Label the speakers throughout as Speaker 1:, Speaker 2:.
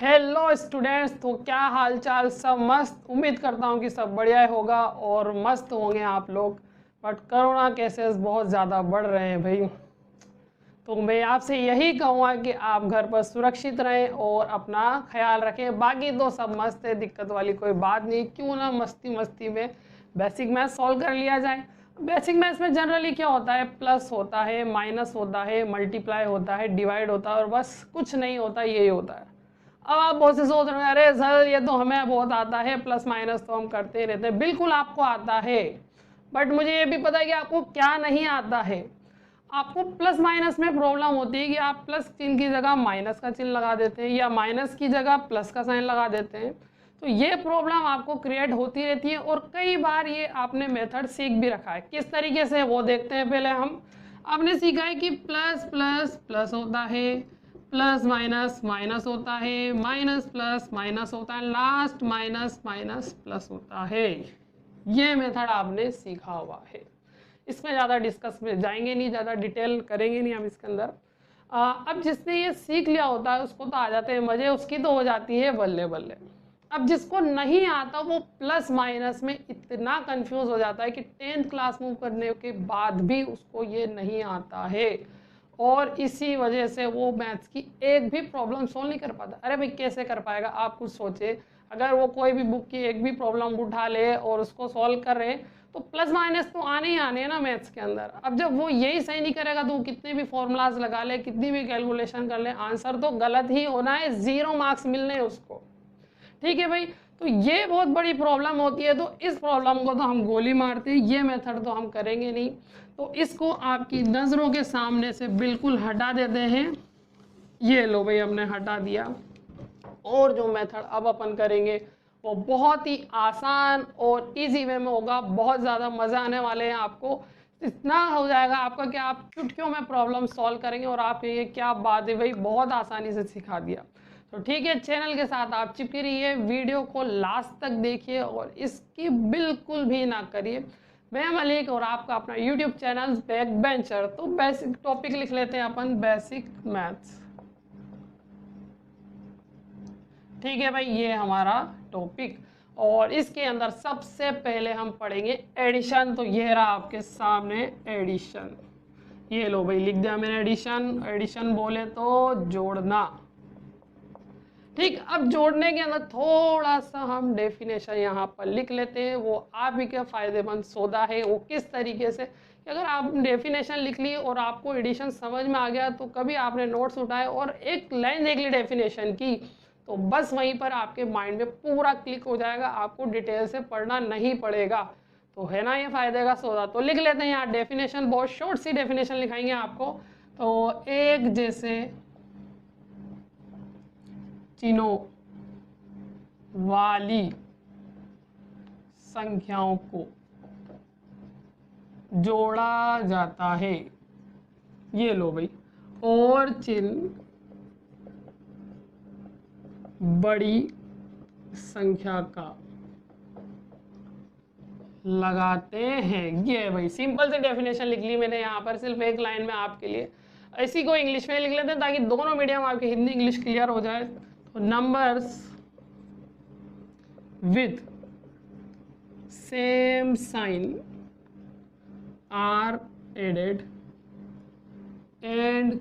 Speaker 1: Hello students, तो क्या हाल चाल? सब मस्त। उम्मीद करता हूँ कि सब बढ़िया होगा और मस्त होंगे आप लोग। बट कोरोना केसेस बहुत ज़्यादा बढ़ रहे हैं भाई, तो मैं आपसे यही कहूँगा कि आप घर पर सुरक्षित रहें और अपना ख्याल रखें। बाकी तो सब मस्त है, दिक्कत वाली कोई बात नहीं। क्यों ना मस्ती मस्ती में बेसिक मैथ सॉल्व कर लिया जाए। बेसिक मैथ्स में जनरली क्या होता है, प्लस होता है, माइनस होता है, मल्टीप्लाई होता है, डिवाइड होता है और बस कुछ नहीं होता, यही होता है। अब आप बहुत से सोच रहे हैं अरे सर ये तो हमें बहुत आता है, प्लस माइनस तो हम करते ही रहते हैं। बिल्कुल आपको आता है, बट मुझे ये भी पता है कि आपको क्या नहीं आता है। आपको प्लस माइनस में प्रॉब्लम होती है कि आप प्लस चिन्ह की जगह माइनस का चिन्ह लगा देते हैं या माइनस की जगह प्लस का साइन लगा देते हैं। तो ये प्रॉब्लम आपको क्रिएट होती रहती है और कई बार ये आपने मेथड सीख भी रखा है। किस तरीके से वो देखते हैं पहले हम। आपने सीखा है कि प्लस प्लस प्लस होता है, प्लस माइनस माइनस होता है, माइनस प्लस माइनस होता है, लास्ट माइनस माइनस प्लस होता है। ये मेथड आपने सीखा हुआ है। इसमें ज़्यादा डिस्कस में जाएंगे नहीं, ज़्यादा डिटेल करेंगे नहीं हम इसके अंदर। अब जिसने ये सीख लिया होता है उसको तो आ जाते हैं मज़े, उसकी तो हो जाती है बल्ले बल्ले। अब जिसको नहीं आता वो प्लस माइनस में इतना कंफ्यूज हो जाता है कि 10th क्लास मूव करने के बाद भी उसको ये नहीं आता है और इसी वजह से वो मैथ्स की एक भी प्रॉब्लम सोल्व नहीं कर पाता। अरे भाई कैसे कर पाएगा? आप कुछ सोचे, अगर वो कोई भी बुक की एक भी प्रॉब्लम उठा ले और उसको सॉल्व कर रहे तो प्लस माइनस तो आने ही आने हैं ना मैथ्स के अंदर। अब जब वो यही सही नहीं करेगा तो वो कितने भी फॉर्मूलाज लगा ले, कितनी भी कैलकुलेशन कर ले, आंसर तो गलत ही होना है, 0 मार्क्स मिलने हैं उसको। ठीक है भाई, तो ये बहुत बड़ी प्रॉब्लम होती है। तो इस प्रॉब्लम को तो हम गोली मारते हैं, ये मेथड तो हम करेंगे नहीं। तो इसको आपकी नज़रों के सामने से बिल्कुल हटा देते हैं। ये लो भाई, हमने हटा दिया। और जो मेथड अब अपन करेंगे वो बहुत ही आसान और इजी वे में होगा। बहुत ज़्यादा मज़ा आने वाले हैं आपको। इतना हो जाएगा आपका कि आप चुटकियों में प्रॉब्लम सॉल्व करेंगे और आप ये क्या बात है भाई, बहुत आसानी से सिखा दिया। तो ठीक है, चैनल के साथ आप चिपके रहिए, वीडियो को लास्ट तक देखिए और इसकी बिल्कुल भी ना करिए। मैं मलिक और आपका अपना यूट्यूब चैनल बैक बेंचर। तो बेसिक टॉपिक लिख लेते हैं अपन, बेसिक मैथ्स। ठीक है भाई, ये हमारा टॉपिक और इसके अंदर सबसे पहले हम पढ़ेंगे एडिशन। तो ये रहा आपके सामने एडिशन। ये लो भाई, लिख दिया मैंने एडिशन। एडिशन बोले तो जोड़ना। ठीक, अब जोड़ने के अंदर थोड़ा सा हम डेफिनेशन यहाँ पर लिख लेते हैं। वो आप ही के फायदेमंद सौदा है। वो किस तरीके से कि अगर आप डेफिनेशन लिख ली और आपको एडिशन समझ में आ गया तो कभी आपने नोट्स उठाए और एक लाइन देख ली डेफिनेशन की तो बस वहीं पर आपके माइंड में पूरा क्लिक हो जाएगा, आपको डिटेल से पढ़ना नहीं पड़ेगा। तो है ना ये फायदे का सौदा। तो लिख लेते हैं यहाँ डेफिनेशन, बहुत शॉर्ट सी डेफिनेशन लिखाएंगे आपको। तो एक जैसे चिन्हों वाली संख्याओं को जोड़ा जाता है। ये लो भाई, और चिन्ह बड़ी संख्या का लगाते हैं। ये भाई सिंपल से डेफिनेशन लिख ली मैंने यहाँ पर सिर्फ एक लाइन में आपके लिए। इसी को इंग्लिश में लिख लेते हैं ताकि दोनों मीडियम आपके हिंदी इंग्लिश क्लियर हो जाए। तो numbers with same sign are added and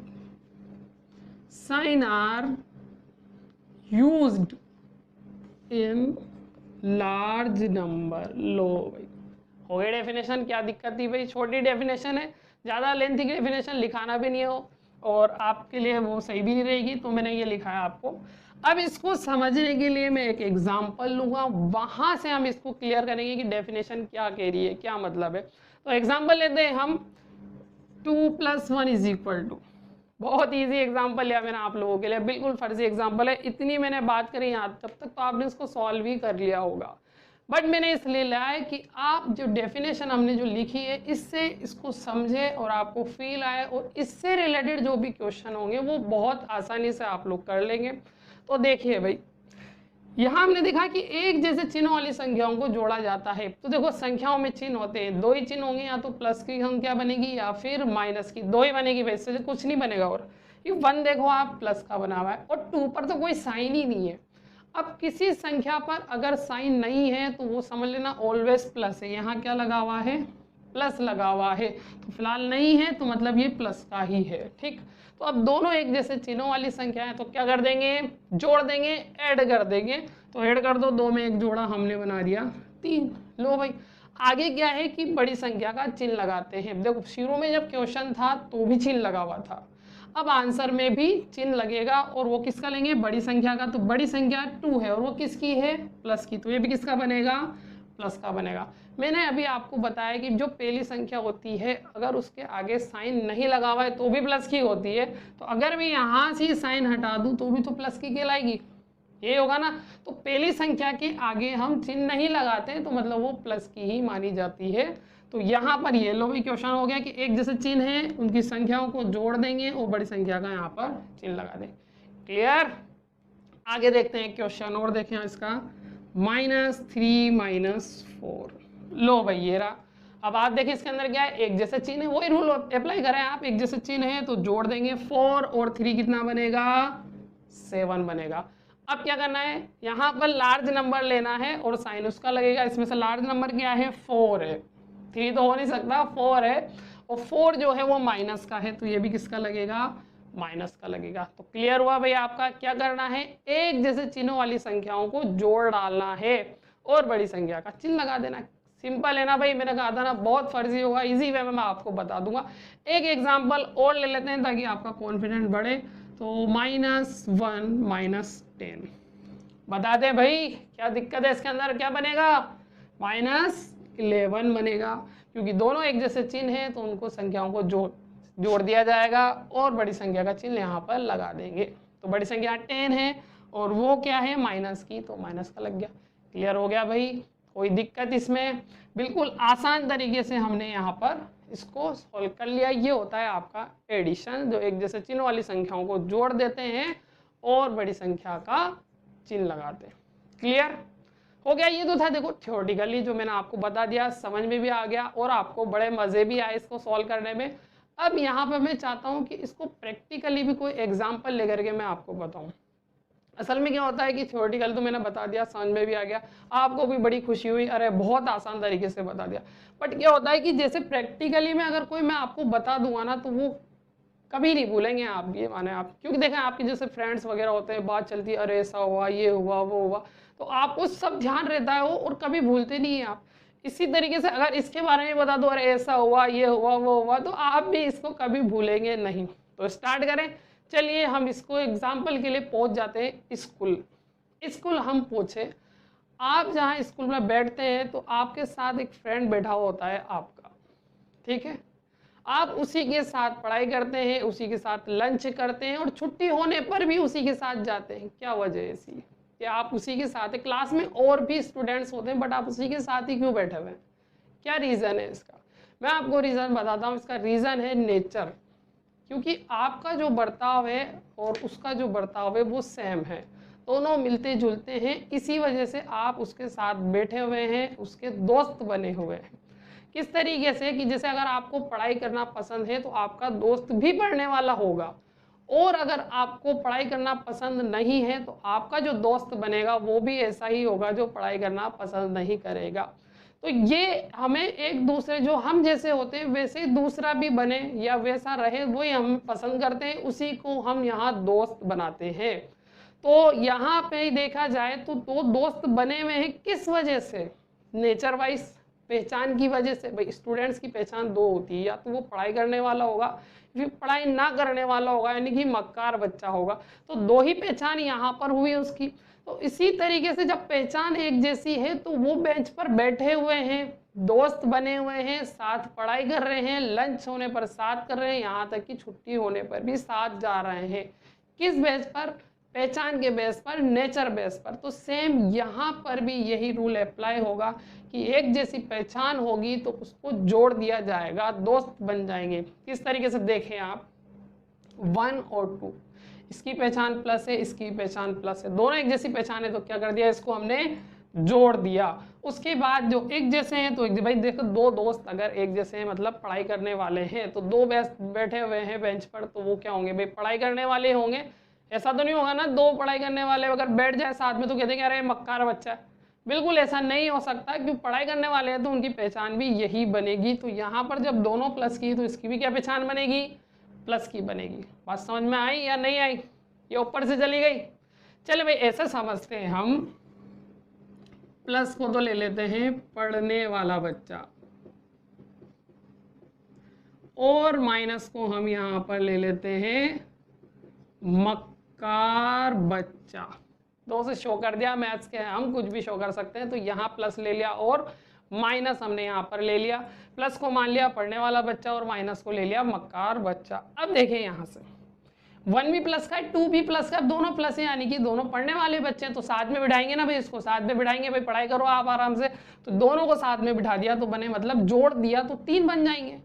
Speaker 1: sign are used in large number। लो भाई, हो गई डेफिनेशन। क्या दिक्कत थी भाई, छोटी डेफिनेशन है, ज़्यादा लेंथी की डेफिनेशन लिखाना भी नहीं हो और आपके लिए वो सही भी नहीं रहेगी, तो मैंने ये लिखा है आपको। अब इसको समझने के लिए मैं एक एग्जांपल लूँगा, वहाँ से हम इसको क्लियर करेंगे कि डेफिनेशन क्या कह रही है, क्या मतलब है। तो एग्जाम्पल लेते हैं हम, 2 + 1 = 2। बहुत इजी एग्जांपल लिया मैंने आप लोगों के लिए, बिल्कुल फर्जी एग्जांपल है। इतनी मैंने बात करी यहाँ तब तक तो आपने इसको सॉल्व ही कर लिया होगा, बट मैंने इसलिए लिया है कि आप जो डेफिनेशन हमने जो लिखी है इससे इसको समझे और आपको फील आए और इससे रिलेटेड जो भी क्वेश्चन होंगे वो बहुत आसानी से आप लोग कर लेंगे। तो देखिए भाई, यहाँ हमने देखा कि एक जैसे चिन्ह वाली संख्याओं को जोड़ा जाता है। तो देखो संख्याओं में चिन्ह होते हैं, 2 ही चिन्ह होंगे, या तो प्लस की संख्या बनेगी या फिर माइनस की, 2 ही बनेगी, वैसे कुछ नहीं बनेगा। और ये 1 देखो आप प्लस का बना हुआ है और 2 पर तो कोई साइन ही नहीं है। अब किसी संख्या पर अगर साइन नहीं है तो वो समझ लेना ऑलवेज प्लस है। यहाँ क्या लगा हुआ है, प्लस लगा हुआ है, तो फिलहाल नहीं है तो मतलब ये प्लस का ही है। ठीक, तो अब दोनों एक जैसे चिन्हों वाली संख्या है तो क्या कर देंगे, जोड़ देंगे, ऐड कर देंगे। तो ऐड कर दो, 2 में 1 जोड़ा हमने बना दिया 3। लो भाई, आगे क्या है कि बड़ी संख्या का चिन्ह लगाते हैं। देखो शुरू में जब क्वेश्चन था तो भी चिन्ह लगा हुआ था, अब आंसर में भी चिन्ह लगेगा और वो किसका लेंगे, बड़ी संख्या का। तो बड़ी संख्या 2 है और वो किसकी है, प्लस की, तो ये भी किसका बनेगा, प्लस का बनेगा। मैंने अभी आपको बताया कि जो पहली संख्या होती है अगर उसके आगे साइन नहीं लगा हुआ है तो भी प्लस की होती है। तो अगर मैं यहाँ से साइन हटा दूँ तो भी तो प्लस की कहलाएगी, ये होगा ना। तो पहली संख्या के आगे हम चिन्ह नहीं लगाते तो मतलब वो प्लस की ही मानी जाती है। तो यहाँ पर ये लो भी क्वेश्चन हो गया कि एक जैसे चिन्ह है उनकी संख्याओं को जोड़ देंगे और बड़ी संख्या का यहाँ पर चिन्ह लगा देंगे। क्लियर, आगे देखते हैं क्वेश्चन और देखें इसका। -3 - 4, लो भाई ये रहा। अब आप देखिए इसके अंदर क्या है, एक जैसे चिन्ह है, वही रूल अप्लाई करें आप। एक जैसे चिन्ह है तो जोड़ देंगे 4 और 3 कितना बनेगा, 7 बनेगा। अब क्या करना है, यहाँ पर लार्ज नंबर लेना है और साइन उसका लगेगा। इसमें से लार्ज नंबर क्या है, 4 है, 3 तो हो नहीं सकता, 4 है और 4 जो है वो माइनस का है तो ये भी किसका लगेगा, माइनस का लगेगा। तो क्लियर हुआ भाई आपका। क्या करना है, एक जैसे चिन्हों वाली संख्याओं को जोड़ डालना है और बड़ी संख्या का चिन्ह लगा देना। सिंपल है ना भाई, मैंने कहा था ना बहुत फर्जी होगा, इजी वे में मैं आपको बता दूंगा। एक एग्जाम्पल और ले लेते हैं ताकि आपका कॉन्फिडेंस बढ़े। तो -1 - 10 बता दें भाई, क्या दिक्कत है इसके अंदर, क्या बनेगा, -11 बनेगा, क्योंकि दोनों एक जैसे चिन्ह हैं तो उनको संख्याओं को जोड़ दिया जाएगा और बड़ी संख्या का चिन्ह यहाँ पर लगा देंगे। तो बड़ी संख्या 10 है और वो क्या है, माइनस की, तो माइनस का लग गया। क्लियर हो गया भाई, कोई दिक्कत इसमें, बिल्कुल आसान तरीके से हमने यहाँ पर इसको सॉल्व कर लिया। ये होता है आपका एडिशन, जो एक जैसे चिन्ह वाली संख्याओं को जोड़ देते हैं और बड़ी संख्या का चिन्ह लगाते हैं। क्लियर हो गया, ये तो था देखो थ्योरेटिकली जो मैंने आपको बता दिया, समझ में भी आ गया और आपको बड़े मज़े भी आए इसको सॉल्व करने में। अब यहाँ पर मैं चाहता हूँ कि इसको प्रैक्टिकली भी कोई एग्जाम्पल लेकर के मैं आपको बताऊँ। असल में क्या होता है कि थ्योरेटिकल तो मैंने बता दिया, समझ में भी आ गया, आपको भी बड़ी खुशी हुई, अरे बहुत आसान तरीके से बता दिया। बट क्या होता है कि जैसे प्रैक्टिकली में अगर कोई मैं आपको बता दूंगा ना तो वो कभी नहीं भूलेंगे आप, ये माने आप, क्योंकि देखें आपके जैसे फ्रेंड्स वगैरह होते हैं, बात चलती है, अरे ऐसा हुआ, ये हुआ, वो हुआ, तो आपको सब ध्यान रहता है वो और कभी भूलते नहीं है आप। इसी तरीके से अगर इसके बारे में बता दो, अरे ऐसा हुआ, ये हुआ, वो हुआ, तो आप भी इसको कभी भूलेंगे नहीं। तो स्टार्ट करें, चलिए हम इसको एग्जाम्पल के लिए पहुंच जाते हैं। स्कूल हम पूछे, आप जहाँ स्कूल में बैठते हैं तो आपके साथ एक फ्रेंड बैठा हुआ होता है आपका, ठीक है, आप उसी के साथ पढ़ाई करते हैं, उसी के साथ लंच करते हैं और छुट्टी होने पर भी उसी के साथ जाते हैं। क्या वजह है ऐसी कि आप उसी के साथ है, क्लास में और भी स्टूडेंट्स होते हैं बट आप उसी के साथ ही क्यों बैठे हुए हैं, क्या रीज़न है इसका? मैं आपको रीज़न बताता हूँ। इसका रीज़न है नेचर, क्योंकि आपका जो बर्ताव है और उसका जो बर्ताव है वो सेम है, दोनों मिलते जुलते हैं, इसी वजह से आप उसके साथ बैठे हुए हैं, उसके दोस्त बने हुए हैं। किस तरीके से कि जैसे अगर आपको पढ़ाई करना पसंद है तो आपका दोस्त भी पढ़ने वाला होगा, और अगर आपको पढ़ाई करना पसंद नहीं है तो आपका जो दोस्त बनेगा वो भी ऐसा ही होगा जो पढ़ाई करना पसंद नहीं करेगा। तो ये हमें एक दूसरे, जो हम जैसे होते हैं वैसे दूसरा भी बने या वैसा रहे, वही हम पसंद करते हैं, उसी को हम यहाँ दोस्त बनाते हैं। तो यहाँ पे देखा जाए तो दो दोस्त बने हुए हैं, किस वजह से? नेचर वाइज, पहचान की वजह से। भाई स्टूडेंट्स की पहचान दो होती है, या तो वो पढ़ाई करने वाला होगा, फिर पढ़ाई ना करने वाला होगा, यानी कि मक्कार बच्चा होगा। तो दो ही पहचान यहाँ पर हुई उसकी। तो इसी तरीके से जब पहचान एक जैसी है तो वो बेंच पर बैठे हुए हैं, दोस्त बने हुए हैं, साथ पढ़ाई कर रहे हैं, लंच होने पर साथ कर रहे हैं, यहाँ तक कि छुट्टी होने पर भी साथ जा रहे हैं। किस बेस पर? पहचान के बेस पर, नेचर बेस पर। तो सेम यहाँ पर भी यही रूल अप्लाई होगा कि एक जैसी पहचान होगी तो उसको जोड़ दिया जाएगा, दोस्त बन जाएंगे। किस तरीके से देखें आप, 1 और 2, इसकी पहचान प्लस है, इसकी पहचान प्लस है, दोनों एक जैसी पहचान है, तो क्या कर दिया, इसको हमने जोड़ दिया। उसके बाद जो एक जैसे हैं तो भाई देखो, दो दोस्त अगर एक जैसे हैं मतलब पढ़ाई करने वाले हैं, तो दो बैठे हुए हैं बेंच पर, तो वो क्या होंगे भाई, पढ़ाई करने वाले होंगे। ऐसा तो नहीं होगा ना दो पढ़ाई करने वाले अगर बैठ जाए साथ में तो कहते हैं अरे मक्कार बच्चा है। बिल्कुल ऐसा नहीं हो सकता, क्योंकि पढ़ाई करने वाले हैं तो उनकी पहचान भी यही बनेगी। तो यहाँ पर जब दोनों प्लस की तो इसकी भी क्या पहचान बनेगी, प्लस की बनेगी। बात समझ में आई या नहीं आई, ये ऊपर से चली गई। चले भाई ऐसे समझते हैं हम, प्लस को तो ले लेते हैं पढ़ने वाला बच्चा, और माइनस को हम यहाँ पर ले लेते हैं मक्कार बच्चा। दो से शो कर दिया, मैथ्स के हम कुछ भी शो कर सकते हैं। तो यहाँ प्लस ले लिया और माइनस हमने यहाँ पर ले लिया। प्लस को मान लिया पढ़ने वाला बच्चा और माइनस को ले लिया मक्कार बच्चा। अब देखें यहाँ से 1 भी प्लस का है 2 भी प्लस का है, दोनों प्लस है, यानी कि दोनों पढ़ने वाले बच्चे हैं। तो साथ में बिठाएंगे ना भाई, इसको साथ में बिठाएंगे भाई, पढ़ाई करो आप आराम से। तो दोनों को साथ में बिठा दिया तो बने, मतलब जोड़ दिया तो 3 बन जाएंगे।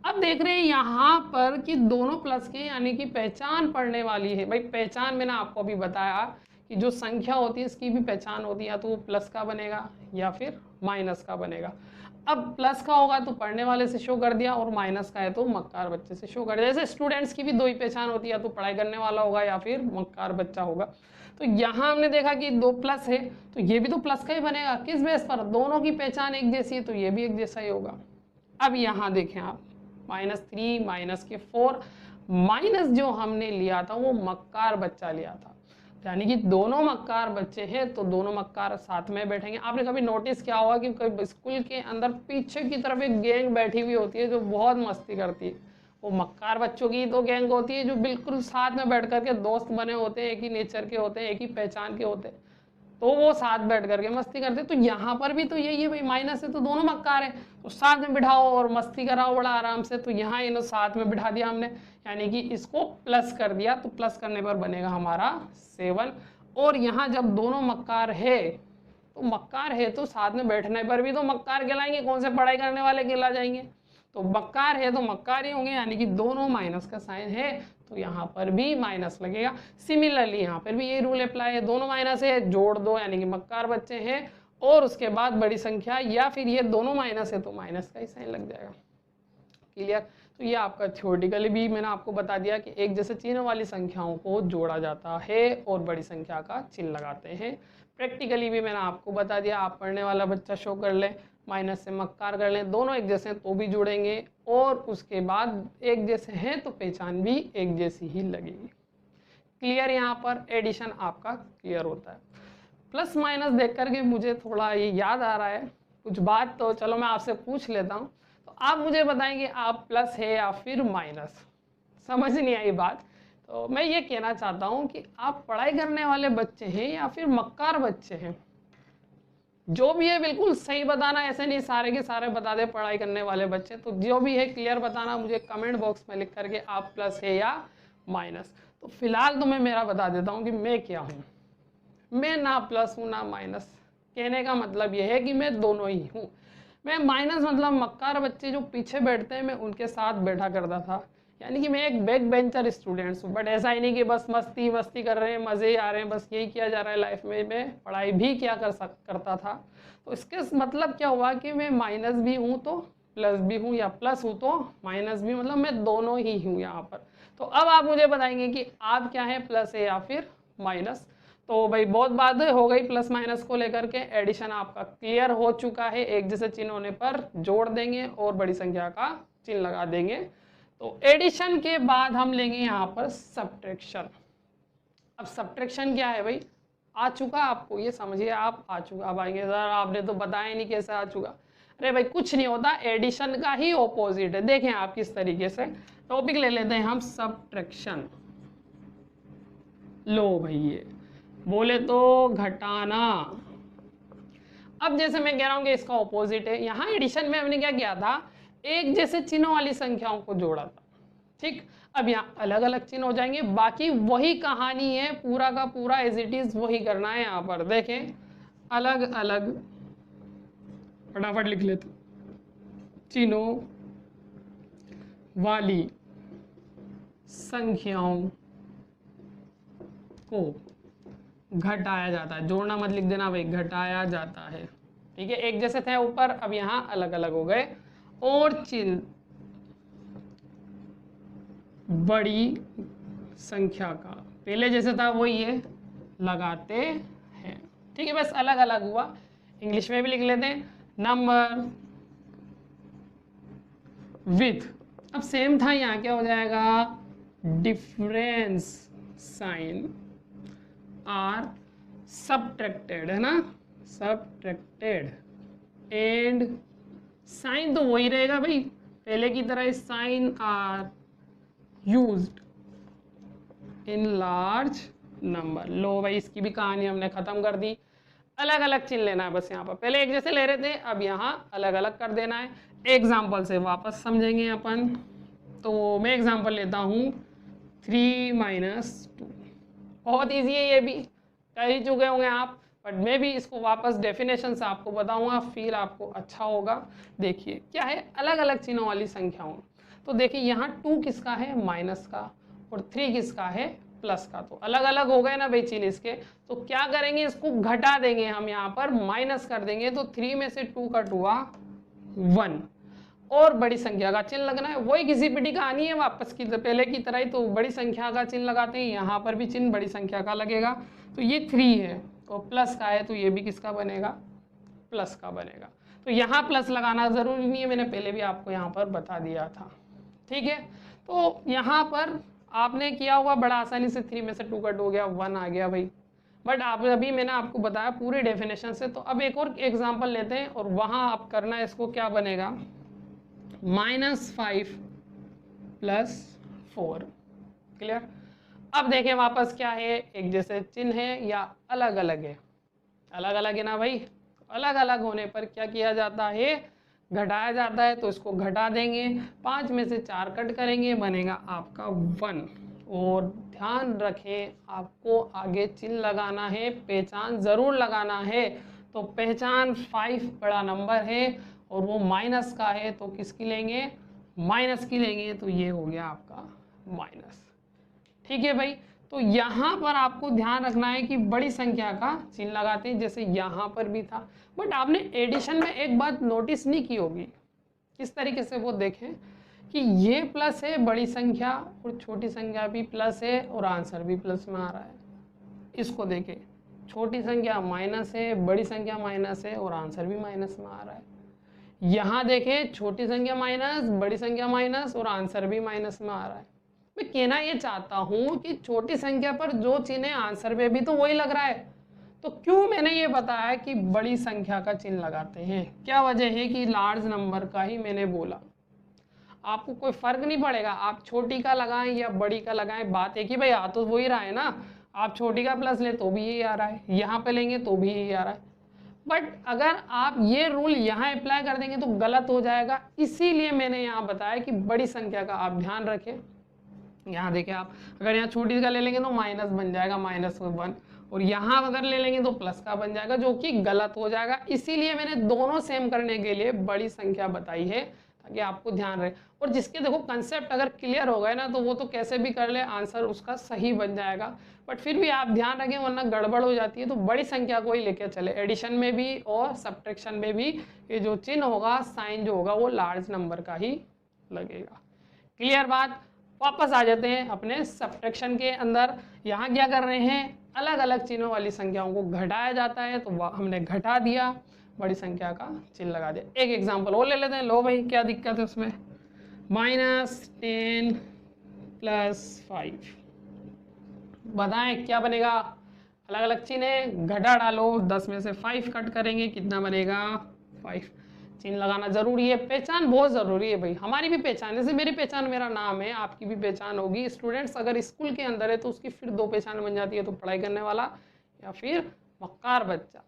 Speaker 1: अब देख रहे हैं यहाँ पर कि दोनों प्लस के, यानी कि पहचान पढ़ने वाली है। भाई पहचान मैंने आपको अभी बताया कि जो संख्या होती है इसकी भी पहचान होती है, या तो वो प्लस का बनेगा या फिर माइनस का बनेगा। अब प्लस का होगा तो पढ़ने वाले से शो कर दिया, और माइनस का है तो मक्कार बच्चे से शो कर दिया। जैसे स्टूडेंट्स की भी दो ही पहचान होती है, या तो पढ़ाई करने वाला होगा या फिर मक्कार बच्चा होगा। तो यहाँ हमने देखा कि 2 प्लस है तो ये भी तो प्लस का ही बनेगा। किस बेस पर, दोनों की पहचान एक जैसी है तो ये भी एक जैसा ही होगा। अब यहाँ देखें आप, -3 माइनस के 4, माइनस जो हमने लिया था वो मक्कार बच्चा लिया था, यानी कि दोनों मक्कार बच्चे हैं तो दोनों मक्कार साथ में बैठेंगे। आपने कभी नोटिस किया होगा कि कभी स्कूल के अंदर पीछे की तरफ एक गैंग बैठी हुई होती है जो बहुत मस्ती करती है, वो मक्कार बच्चों की तो गैंग होती है जो बिल्कुल साथ में बैठ करके दोस्त बने होते हैं, एक ही नेचर के होते हैं, एक ही पहचान के होते हैं, तो वो साथ बैठ करके मस्ती करते। तो यहाँ पर भी तो यही है भाई, माइनस है तो दोनों मक्कार है तो साथ में बिठाओ और मस्ती कराओ बड़ा आराम से। तो यहाँ इन्हों साथ में बिठा दिया हमने, यानी कि इसको प्लस कर दिया। तो प्लस करने पर बनेगा हमारा 7। और यहाँ जब दोनों मक्कार है तो मक्कार है तो साथ में बैठने पर भी तो मक्कार कहलाएंगे, कौन से पढ़ाई करने वाले कहला जाएंगे। तो मक्कार है तो मक्कार ही होंगे, यानी कि दोनों माइनस का साइन है तो यहाँ पर भी माइनस लगेगा। सिमिलरली यहाँ पर भी ये रूल अप्लाई है, दोनों माइनस है जोड़ दो, यानी कि मक्कार बच्चे हैं, और उसके बाद बड़ी संख्या, या फिर ये दोनों माइनस है तो माइनस का ही साइन लग जाएगा। क्लियर। तो ये आपका थ्योरेटिकली भी मैंने आपको बता दिया कि एक जैसे चिन्ह वाली संख्याओं को जोड़ा जाता है और बड़ी संख्या का चिन्ह लगाते हैं। प्रैक्टिकली भी मैंने आपको बता दिया, आप पढ़ने वाला बच्चा शो कर लें, माइनस से मक्कार कर लें, दोनों एक जैसे हैं तो भी जुड़ेंगे, और उसके बाद एक जैसे हैं तो पहचान भी एक जैसी ही लगेगी। क्लियर। यहाँ पर एडिशन आपका क्लियर होता है। प्लस माइनस देख करके मुझे थोड़ा ये याद आ रहा है कुछ बात, तो चलो मैं आपसे पूछ लेता हूँ। तो आप मुझे बताएंगे आप प्लस है या फिर माइनस। समझ नहीं आई बात। तो मैं ये कहना चाहता हूँ कि आप पढ़ाई करने वाले बच्चे हैं या फिर मक्कार बच्चे हैं, जो भी है बिल्कुल सही बताना, ऐसे नहीं सारे के सारे बता दे पढ़ाई करने वाले बच्चे। तो जो भी है क्लियर बताना मुझे कमेंट बॉक्स में लिख करके, आप प्लस है या माइनस। तो फिलहाल तो मैं मेरा बता देता हूँ कि मैं क्या हूँ। मैं ना प्लस हूँ ना माइनस। कहने का मतलब यह है कि मैं दोनों ही हूँ। मैं माइनस मतलब मक्कार बच्चे जो पीछे बैठते हैं मैं उनके साथ बैठा करता था, यानी कि मैं एक बैक बेंचर स्टूडेंट्स हूँ। बट ऐसा ही नहीं कि बस मस्ती मस्ती कर रहे हैं, मज़े आ रहे हैं, बस यही किया जा रहा है लाइफ में। मैं पढ़ाई भी क्या करता था। तो इसके मतलब क्या हुआ कि मैं माइनस भी हूँ तो प्लस भी हूँ, या प्लस हूँ तो माइनस भी, मतलब मैं दोनों ही हूँ यहाँ पर। तो अब आप मुझे बताएंगे कि आप क्या हैं, प्लस है या फिर माइनस। तो भाई बहुत बात हो गई प्लस माइनस को लेकर के। एडिशन आपका क्लियर हो चुका है, एक जैसे चिन्ह होने पर जोड़ देंगे और बड़ी संख्या का चिन्ह लगा देंगे। तो एडिशन के बाद हम लेंगे यहाँ पर सब्ट्रैक्शन। अब सब्ट्रैक्शन क्या है भाई, आ चुका आपको, ये समझिए आप आ चुका। अब आएंगे सर आपने तो बताया नहीं कैसे आ चुका। अरे भाई कुछ नहीं होता, एडिशन का ही ऑपोजिट है। देखें आप किस तरीके से, टॉपिक ले लेते हैं हम सब्ट्रैक्शन। लो भाई ये बोले तो घटाना। अब जैसे मैं कह रहा हूँ कि इसका ऑपोजिट है। यहाँ एडिशन में हमने क्या किया था, एक जैसे चिन्हों वाली संख्याओं को जोड़ा था, ठीक। अब यहाँ अलग अलग चिन्ह हो जाएंगे, बाकी वही कहानी है, पूरा का पूरा एज इट इज वही करना है। यहाँ पर देखें अलग अलग, फटाफट लिख लेते, चिन्हों वाली संख्याओं को घटाया जाता है, जोड़ना मत लिख देना भाई, घटाया जाता है। ठीक है, एक जैसे थे ऊपर, अब यहाँ अलग अलग हो गए। और चिन्ह बड़ी संख्या का पहले जैसे था वही है, लगाते हैं। ठीक है, बस अलग अलग हुआ। इंग्लिश में भी लिख लेते हैं, नंबर विथ, अब सेम था, यहाँ क्या हो जाएगा, डिफरेंस साइन आर सबट्रैक्टेड, है ना, सबट्रैक्टेड, एंड साइन तो वही रहेगा भाई पहले की तरह, sign are used in large number. लो भाई, इसकी भी कहानी हमने खत्म कर दी। अलग अलग चिन्ह लेना है बस, यहाँ पर पहले एक जैसे ले रहे थे, अब यहाँ अलग अलग कर देना है। एग्जाम्पल से वापस समझेंगे अपन। तो मैं एग्जाम्पल लेता हूँ 3 - 2, बहुत इजी है, ये भी कर ही चुके होंगे आप, बट मैं भी इसको वापस डेफिनेशन से आपको बताऊंगा, फिर आपको अच्छा होगा। देखिए क्या है, अलग अलग चिन्हों वाली संख्याओं। तो देखिए यहाँ 2 किसका है, माइनस का, और 3 किसका है, प्लस का। तो अलग अलग हो गए ना भाई चिन्ह इसके। तो क्या करेंगे, इसको घटा देंगे हम, यहाँ पर माइनस कर देंगे। तो 3 में से 2 कट हुआ 1, और बड़ी संख्या का चिन्ह लगना है। वही घिसी पिटी कहानी है वापस की पहले की तरह ही। तो बड़ी संख्या का चिन्ह लगाते हैं, यहाँ पर भी चिन्ह बड़ी संख्या का लगेगा। तो ये 3 है और प्लस का है, तो ये भी किसका बनेगा, प्लस का बनेगा। तो यहाँ प्लस लगाना जरूरी नहीं है, मैंने पहले भी आपको यहाँ पर बता दिया था। ठीक है, तो यहाँ पर आपने किया होगा बड़ा आसानी से, 3 में से 2 कट हो गया, 1 आ गया भाई। बट आप अभी मैंने आपको बताया पूरी डेफिनेशन से। तो अब एक और एग्जाम्पल लेते हैं, और वहाँ आप करना है इसको, क्या बनेगा, -5 + 4। क्लियर। अब देखें वापस क्या है, एक जैसे चिन्ह है या अलग अलग है, अलग अलग है ना भाई। अलग अलग होने पर क्या किया जाता है, घटाया जाता है। तो इसको घटा देंगे, 5 में से 4 कट करेंगे, बनेगा आपका 1। और ध्यान रखें, आपको आगे चिन्ह लगाना है, पहचान जरूर लगाना है। तो पहचान 5 बड़ा नंबर है और वो माइनस का है, तो किसकी लेंगे, माइनस की लेंगे। तो ये हो गया आपका माइनस। ठीक है भाई, तो यहाँ पर आपको ध्यान रखना है कि बड़ी संख्या का चिन्ह लगाते हैं, जैसे यहाँ पर भी था। बट आपने एडिशन में एक बात नोटिस नहीं की होगी, किस तरीके से, वो देखें कि ये प्लस है बड़ी संख्या, और छोटी संख्या भी प्लस है, और आंसर भी प्लस में आ रहा है। इसको देखें, छोटी संख्या माइनस है, बड़ी संख्या माइनस है, और आंसर भी माइनस में आ रहा है। यहाँ देखें, छोटी संख्या माइनस, बड़ी संख्या माइनस, और आंसर भी माइनस में आ रहा है। मैं कहना ये चाहता हूँ कि छोटी संख्या पर जो चिन्ह है, आंसर पे भी तो वही लग रहा है। तो क्यों मैंने ये बताया कि बड़ी संख्या का चिन्ह लगाते हैं, क्या वजह है कि लार्ज नंबर का ही मैंने बोला। आपको कोई फर्क नहीं पड़ेगा, आप छोटी का लगाएं या बड़ी का लगाएं, बात है कि भाई आ तो वही रहा है ना। आप छोटी का प्लस ले तो भी यही आ रहा है, यहाँ पे लेंगे तो भी यही आ रहा है। बट अगर आप ये रूल यहाँ अप्लाई कर देंगे तो गलत हो जाएगा। इसीलिए मैंने यहाँ बताया कि बड़ी संख्या का आप ध्यान रखें। यहाँ देखिए, आप अगर यहाँ छोटी का ले लेंगे तो माइनस बन जाएगा, -1, और यहाँ अगर ले लेंगे तो प्लस का बन जाएगा, जो कि गलत हो जाएगा। इसीलिए मैंने दोनों सेम करने के लिए बड़ी संख्या बताई है, ताकि आपको ध्यान रहे। और जिसके देखो कंसेप्ट अगर क्लियर हो गए ना, तो वो तो कैसे भी कर ले, आंसर उसका सही बन जाएगा। बट फिर भी आप ध्यान रखें, वरना गड़बड़ हो जाती है। तो बड़ी संख्या को ही लेकर चले, एडिशन में भी और सब्ट्रैक्शन में भी। ये जो चिन्ह होगा, साइन जो होगा, वो लार्ज नंबर का ही लगेगा। क्लियर बात। वापस आ जाते हैं अपने सब्ट्रैक्शन के अंदर। यहाँ क्या कर रहे हैं, अलग अलग चिन्हों वाली संख्याओं को घटाया जाता है, तो हमने घटा दिया, बड़ी संख्या का चिन्ह लगा दिया। एक एग्जांपल और ले लेते हैं। लो भाई, क्या दिक्कत है उसमें, -10 + 5, बताएं क्या बनेगा। अलग अलग चिन्ह है, घटा डालो, 10 में से 5 कट करेंगे, कितना बनेगा, 5। चिन्ह लगाना जरूरी है, पहचान बहुत जरूरी है भाई। हमारी भी पहचान, जैसे मेरी पहचान मेरा नाम है, आपकी भी पहचान होगी। स्टूडेंट्स अगर स्कूल के अंदर है तो उसकी फिर 2 पहचान बन जाती है, तो पढ़ाई करने वाला या फिर मक्कार बच्चा।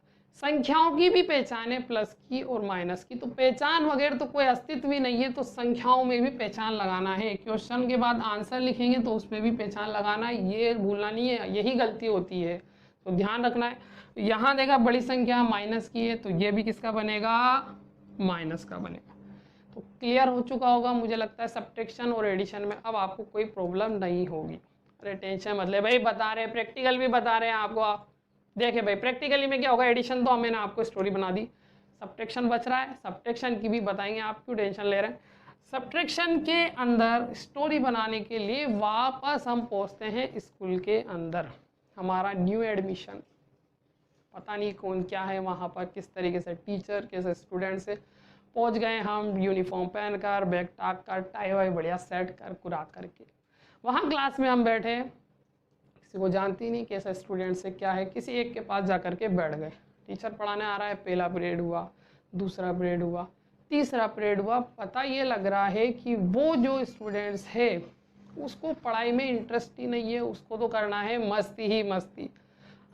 Speaker 1: संख्याओं की भी पहचान है, प्लस की और माइनस की। तो पहचान वगैरह तो कोई अस्तित्व ही नहीं है, तो संख्याओं में भी पहचान लगाना है। क्वेश्चन के बाद आंसर लिखेंगे तो उसमें भी पहचान लगाना है, ये भूलना नहीं है, यही गलती होती है, तो ध्यान रखना है। यहाँ देखा बड़ी संख्या माइनस की है, तो ये भी किसका बनेगा, माइनस का बनेगा। तो क्लियर हो चुका होगा मुझे लगता है सब्ट्रैक्शन और एडिशन में। अब आपको कोई प्रॉब्लम नहीं होगी। अरे टेंशन मतलब भाई, बता रहे, प्रैक्टिकल भी बता रहे हैं आपको। देखिए भाई प्रैक्टिकली में क्या होगा, एडिशन तो मैंने आपको स्टोरी बना दी, सब्ट्रैक्शन बच रहा है, सब्ट्रैक्शन की भी बताएंगे, आप क्यों टेंशन ले रहे हैं। सब्ट्रैक्शन के अंदर स्टोरी बनाने के लिए वापस हम पहुंचते हैं स्कूल के अंदर, हमारा न्यू एडमिशन, पता नहीं कौन क्या है वहाँ पर, किस तरीके से टीचर कैसे स्टूडेंट से पहुँच गए हम, यूनिफॉर्म पहन कर, बैग टाक कर, टाई वाई बढ़िया सेट कर कुरात करके, वहाँ क्लास में हम बैठे, किसी को जानती नहीं कैसा स्टूडेंट से क्या है, किसी एक के पास जा कर के बैठ गए, टीचर पढ़ाने आ रहा है, पहला पीरियड हुआ, दूसरा पीरियड हुआ, तीसरा पीरियड हुआ, पता ये लग रहा है कि वो जो स्टूडेंट्स है उसको पढ़ाई में इंटरेस्ट ही नहीं है, उसको तो करना है मस्ती ही मस्ती।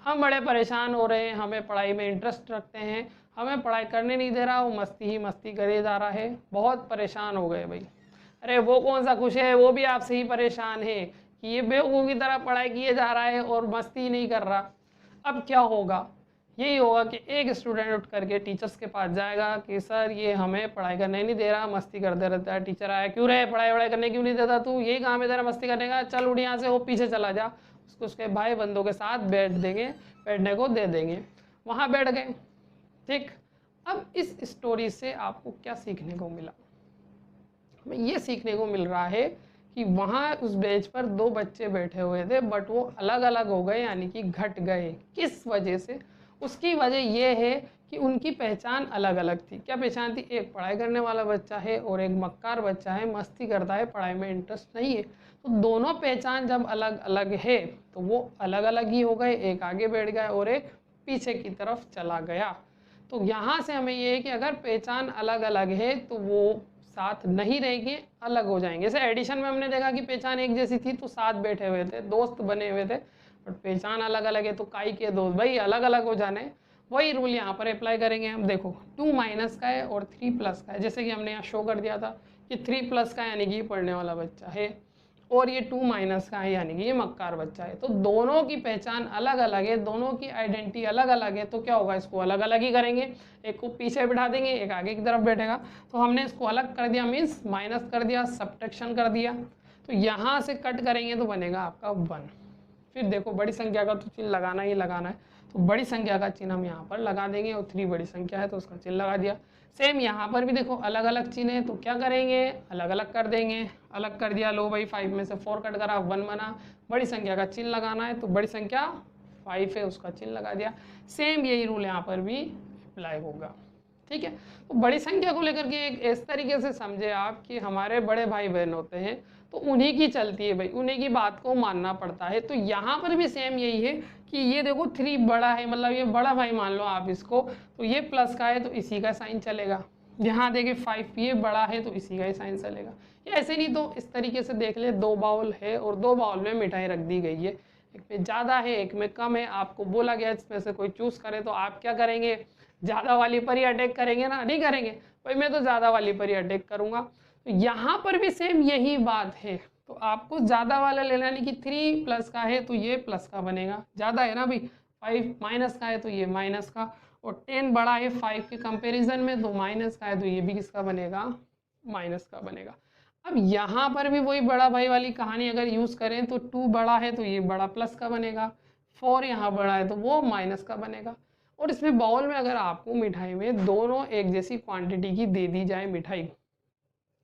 Speaker 1: हम बड़े परेशान हो रहे हैं, हमें पढ़ाई में इंटरेस्ट रखते हैं, हमें पढ़ाई करने नहीं दे रहा, वो मस्ती ही मस्ती करे जा रहा है, बहुत परेशान हो गए भाई। अरे वो कौन सा खुश है, वो भी आपसे ही परेशान है कि ये बेवकूफ़ की तरह पढ़ाई किए जा रहा है और मस्ती नहीं कर रहा। अब क्या होगा, यही होगा कि एक स्टूडेंट उठ करके टीचर्स के पास जाएगा कि सर ये हमें पढ़ाई करने नहीं दे रहा, मस्ती करते रहता है, टीचर आया क्यों रहे, पढ़ाई वढ़ाई करने क्यों नहीं देता तू, यही काम है तेरा मस्ती करने का, चल उठ यहाँ से, वो पीछे चला जा। उसको उसके भाई बंदों के साथ बैठ देंगे, बैठने को दे देंगे, वहाँ बैठ गए। ठीक, अब इस स्टोरी से आपको क्या सीखने को मिला, ये सीखने को मिल रहा है कि वहाँ उस बेंच पर दो बच्चे बैठे हुए थे बट वो अलग अलग हो गए, यानी कि घट गए। किस वजह से, उसकी वजह ये है कि उनकी पहचान अलग अलग थी। क्या पहचान थी, एक पढ़ाई करने वाला बच्चा है और एक मक्कार बच्चा है, मस्ती करता है, पढ़ाई में इंटरेस्ट नहीं है। तो दोनों पहचान जब अलग अलग है तो वो अलग अलग ही हो गए, एक आगे बैठ गया और एक पीछे की तरफ चला गया। तो यहाँ से हमें ये है कि अगर पहचान अलग अलग है तो वो साथ नहीं रहेंगे, अलग हो जाएंगे। जैसे एडिशन में हमने देखा कि पहचान एक जैसी थी तो साथ बैठे हुए थे, दोस्त बने हुए थे, बट पहचान अलग अलग है तो काई के दोस्त भाई अलग अलग हो जाने। वही रूल यहाँ पर अप्लाई करेंगे हम। देखो 2 माइनस का है और 3 प्लस का है, जैसे कि हमने यहाँ शो कर दिया था कि 3 प्लस का यानी कि ये पढ़ने वाला बच्चा है और ये 2 माइनस का है यानी कि ये मक्कार बच्चा है। तो दोनों की पहचान अलग अलग है, दोनों की आइडेंटिटी अलग अलग है, तो क्या होगा, इसको अलग अलग ही करेंगे। एक को पीछे बिठा देंगे, एक आगे की तरफ बैठेगा। तो हमने इसको अलग कर दिया, मीन्स माइनस कर दिया, सब्ट्रैक्शन कर दिया। तो यहाँ से कट करेंगे तो बनेगा आपका 1। फिर देखो बड़ी संख्या का तो चिन्ह लगाना ही लगाना है, तो बड़ी संख्या का चिन्ह हम यहाँ पर लगा देंगे और 3 बड़ी संख्या है तो उसका चिन्ह लगा दिया। सेम यहाँ पर भी देखो अलग अलग चिन्ह है तो क्या करेंगे, अलग अलग कर देंगे। अलग कर दिया, लो भाई 5 में से 4 कट करा, 1 बना। बड़ी संख्या का चिन्ह लगाना है तो बड़ी संख्या 5 है उसका चिन्ह लगा दिया। सेम यही रूल यहाँ पर भी अप्लाई होगा। ठीक है, तो बड़ी संख्या को लेकर के एक इस तरीके से समझे आप कि हमारे बड़े भाई बहन होते हैं तो उन्हीं की चलती है भाई, उन्हीं की बात को मानना पड़ता है। तो यहाँ पर भी सेम यही है कि ये देखो 3 बड़ा है, मतलब ये बड़ा भाई मान लो आप इसको, तो ये प्लस का है तो इसी का साइन चलेगा। यहाँ देखिए 5 ये बड़ा है तो इसी का ही साइन चलेगा। ये ऐसे नहीं तो इस तरीके से देख ले, 2 बाउल है और 2 बाउल में मिठाई रख दी गई है, एक में ज़्यादा है एक में कम है। आपको बोला गया इसमें से कोई चूज़ करे तो आप क्या करेंगे, ज़्यादा वाली पर ही अटैक करेंगे ना, नहीं करेंगे भाई मैं तो ज़्यादा वाली पर ही अटैक करूँगा। तो यहाँ पर भी सेम यही बात है, तो आपको ज़्यादा वाला लेना, यानी कि 3 प्लस का है तो ये प्लस का बनेगा, ज़्यादा है ना भाई। 5 माइनस का है तो ये माइनस का, और 10 बड़ा है 5 के कंपैरिजन में तो माइनस का है तो ये भी किसका बनेगा, माइनस का बनेगा। अब यहाँ पर भी वही बड़ा भाई वाली कहानी अगर यूज़ करें तो 2 बड़ा है तो ये बड़ा प्लस का बनेगा, 4 यहाँ बड़ा है तो वो माइनस का बनेगा। और इसमें बाउल में अगर आपको मिठाई में दोनों एक जैसी क्वांटिटी की दे दी जाए मिठाई,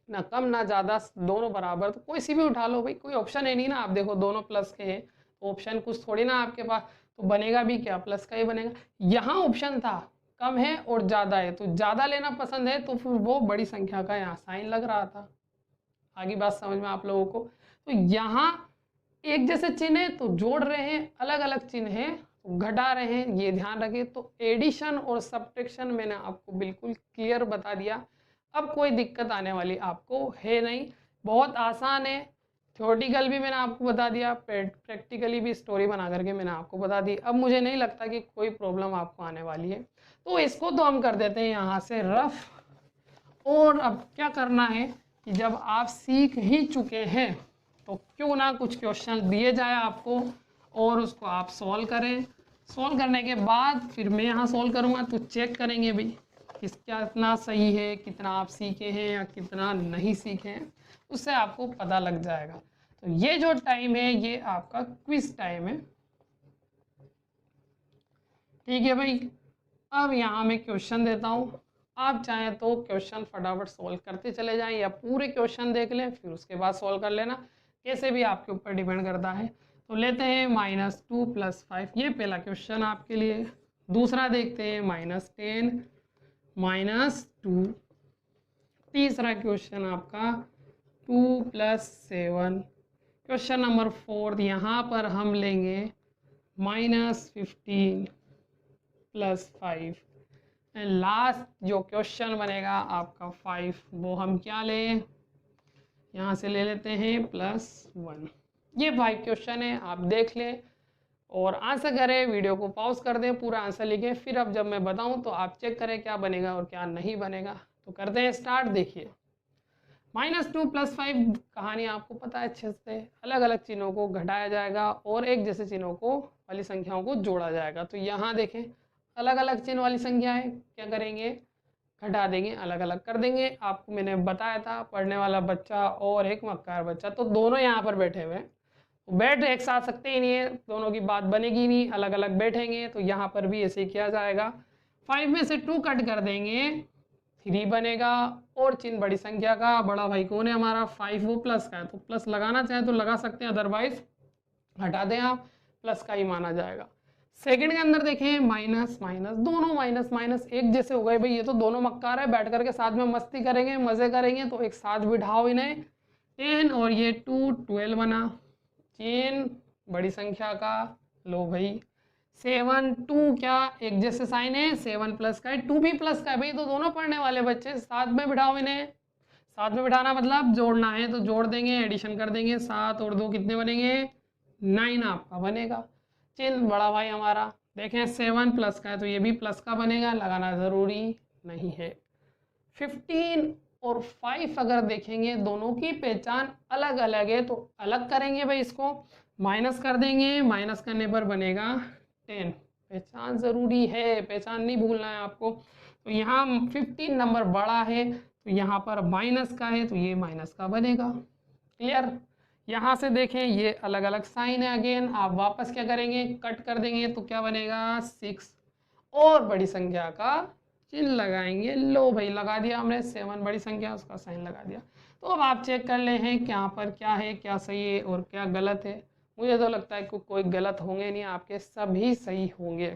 Speaker 1: ना कम ना ज़्यादा, दोनों बराबर, तो कोई सी भी उठा लो भाई, कोई ऑप्शन है नहीं ना। आप देखो दोनों प्लस के हैं तो ऑप्शन कुछ थोड़ी ना आपके पास, तो बनेगा भी क्या, प्लस का ही बनेगा। यहाँ ऑप्शन था कम है और ज़्यादा है, तो ज़्यादा लेना पसंद है तो फिर वो बड़ी संख्या का यहाँ साइन लग रहा था। आगे बात समझ में आप लोगों को। तो यहाँ एक जैसे चिन्ह है तो जोड़ रहे हैं, अलग अलग चिन्ह है तो घटा रहे हैं, ये ध्यान रखें। तो एडिशन और सब्ट्रैक्शन मैंने आपको बिल्कुल क्लियर बता दिया, अब कोई दिक्कत आने वाली आपको है नहीं, बहुत आसान है। थ्योरेटिकल भी मैंने आपको बता दिया, प्रैक्टिकली भी स्टोरी बना करके मैंने आपको बता दी। अब मुझे नहीं लगता कि कोई प्रॉब्लम आपको आने वाली है, तो इसको तो हम कर देते हैं यहाँ से रफ। और अब क्या करना है कि जब आप सीख ही चुके हैं तो क्यों ना कुछ क्वेश्चन दिए जाए आपको और उसको आप सॉल्व करें। सॉल्व करने के बाद फिर मैं यहाँ सॉल्व करूँगा तो चेक करेंगे भाई कितना सही है, कितना आप सीखे हैं या कितना नहीं सीखे हैं, उससे आपको पता लग जाएगा। तो ये जो टाइम है ये आपका क्विज टाइम है। ठीक है भाई, अब यहाँ मैं क्वेश्चन देता हूँ, आप चाहें तो क्वेश्चन फटाफट सॉल्व करते चले जाएं या पूरे क्वेश्चन देख लें फिर उसके बाद सॉल्व कर लेना, कैसे भी आपके ऊपर डिपेंड करता है। तो लेते हैं -2 + 5, ये पहला क्वेश्चन आपके लिए। दूसरा देखते हैं -10 -2। तीसरा क्वेश्चन आपका 2 + 7। क्वेश्चन नंबर 4 यहाँ पर हम लेंगे -15 + 5। एंड लास्ट जो क्वेश्चन बनेगा आपका 5, वो हम क्या लें, यहाँ से ले लेते हैं +1। ये 5 क्वेश्चन है, आप देख लें और आंसर करें, वीडियो को पॉज कर दें, पूरा आंसर लिखें, फिर अब जब मैं बताऊं तो आप चेक करें क्या बनेगा और क्या नहीं बनेगा। तो करते हैं स्टार्ट। देखिए -2 + 5 कहानी आपको पता है अच्छे से, अलग अलग चिन्हों को घटाया जाएगा और एक जैसे चिन्हों को वाली संख्याओं को जोड़ा जाएगा। तो यहाँ देखें अलग अलग चिन्ह वाली संख्याएं क्या करेंगे, घटा देंगे, अलग अलग कर देंगे। आपको मैंने बताया था पढ़ने वाला बच्चा और एक मक्कार बच्चा, तो दोनों यहाँ पर बैठे हुए हैं, बैठ एक साथ सकते ही नहीं है, दोनों की बात बनेगी नहीं, अलग अलग बैठेंगे। तो यहाँ पर भी ऐसे ही किया जाएगा, 5 में से 2 कट कर देंगे, 3 बनेगा और चिन्ह बड़ी संख्या का, बड़ा भाई कौन है हमारा 5, वो प्लस का है, तो प्लस लगाना चाहे तो लगा सकते हैं, अदरवाइज हटा दें आप, प्लस का ही माना जाएगा। सेकंड के अंदर देखें माइनस माइनस, दोनों माइनस माइनस एक जैसे हो गए भाई, ये तो दोनों मक्कार है, बैठ करके साथ में मस्ती करेंगे, मजे करेंगे, तो एक साथ बिठाओ इन्हें। 10 और ये 2 12 बना, चिन्ह बड़ी संख्या का, लो भाई 7 2 क्या एक जैसे साइन है, 7 प्लस का है, 2 भी प्लस का है भाई, तो दोनों पढ़ने वाले बच्चे साथ में बिठाओ इन्हें। साथ में बिठाना मतलब जोड़ना है तो जोड़ देंगे, एडिशन कर देंगे, 7 और 2 कितने बनेंगे, 9 आपका बनेगा। चिन्ह बड़ा भाई हमारा देखें 7 प्लस का है तो ये भी प्लस का बनेगा, लगाना ज़रूरी नहीं है। 15 और 5 अगर देखेंगे दोनों की पहचान अलग अलग है, तो अलग करेंगे भाई, इसको माइनस कर देंगे, माइनस करने पर बनेगा 10। पहचान ज़रूरी है, पहचान नहीं भूलना है आपको। तो यहाँ 15 नंबर बड़ा है तो यहाँ पर माइनस का है तो ये माइनस का बनेगा। क्लियर। यहाँ से देखें ये अलग अलग साइन है, अगेन आप वापस क्या करेंगे, कट कर देंगे, तो क्या बनेगा 6 और बड़ी संख्या का चिन्ह लगाएंगे। लो भाई लगा दिया हमने, 7 बड़ी संख्या उसका साइन लगा दिया। तो अब आप चेक कर ले हैं कि यहाँ पर क्या है, क्या सही है और क्या गलत है। मुझे तो लगता है कि कोई गलत होंगे नहीं, आपके सभी सही होंगे,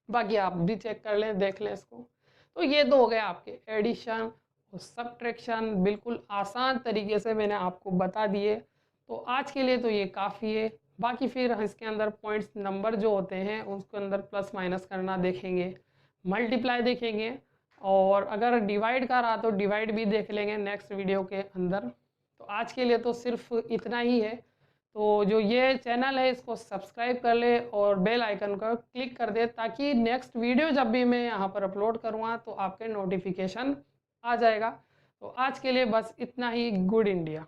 Speaker 1: बाकी आप भी चेक कर लें, देख लें इसको। तो ये तो हो गए आपके एडिशन और सब्ट्रैक्शन, बिल्कुल आसान तरीके से मैंने आपको बता दिए। तो आज के लिए तो ये काफ़ी है, बाकी फिर इसके अंदर पॉइंट्स नंबर जो होते हैं उसके अंदर प्लस माइनस करना देखेंगे, मल्टीप्लाई देखेंगे, और अगर डिवाइड का रहा तो डिवाइड भी देख लेंगे नेक्स्ट वीडियो के अंदर। तो आज के लिए तो सिर्फ इतना ही है। तो जो ये चैनल है इसको सब्सक्राइब कर ले और बेल आइकन को क्लिक कर दे, ताकि नेक्स्ट वीडियो जब भी मैं यहाँ पर अपलोड करूँगा तो आपके नोटिफिकेशन आ जाएगा। तो आज के लिए बस इतना ही। Good India.